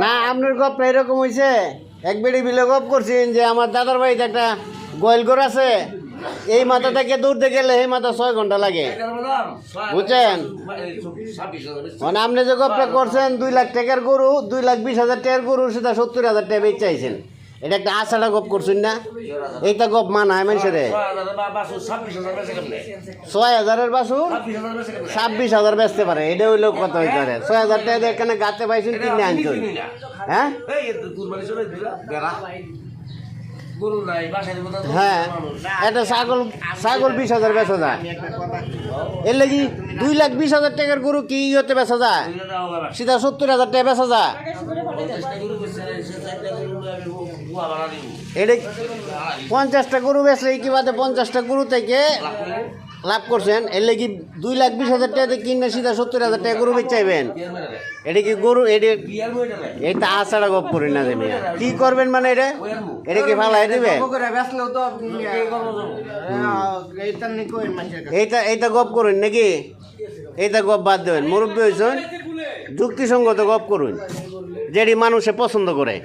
না আপনার গপটা এরকম হয়েছে এক বেড়ি বিলে গপ করছেন যে আমার দাদার বাড়িতে একটা গোয়াল ঘর আছে এই মাথা থেকে দূরতে গেলে এই মাথা 6 ঘন্টা লাগে বুঝছেন মানে আপনি যে গপটা করছেন 2 লাখ টাকার গরু 2,20,000 টাকার গরু সেটা 70,000 টাকা বেচ চাইছেন এটা একটা আশাটা গপ করছেন না এইটা গপ মানায় মানুষের 6,000-এর বাসুর 26,000 বেচতে পারে এটা হইলেও কত হইতে পারে 6,000 টাকা এখানে গাতে পাইছেন কিনে আনছেন হ্যাঁ হ্যাঁ এটা ছাগল 20,000 বেচা যায় এর লাগি 2,20,000 টাকার গরু কি হতে বেচা যায় সেটা 70,000 টাকা বেচা যায় এটা 50টা গরু বেচলে কি বাদে 50টা গরু থেকে লাভ করছেন এর লাগি 2,20,000 টাকা কিনে সিধা 70,000 টাকা গরু বেচাইবেন এটা কি গরু এটা আশাটা গপ করি না দেবে কি করবেন মানে এটা কি ফালাই দিবে এইটা গপ করুন নাকি এইটা গপ বাদ দেবেন মুরব্বী হয়েছেন যুক্তিসঙ্গত গপ করুন যেটি মানুষে পছন্দ করে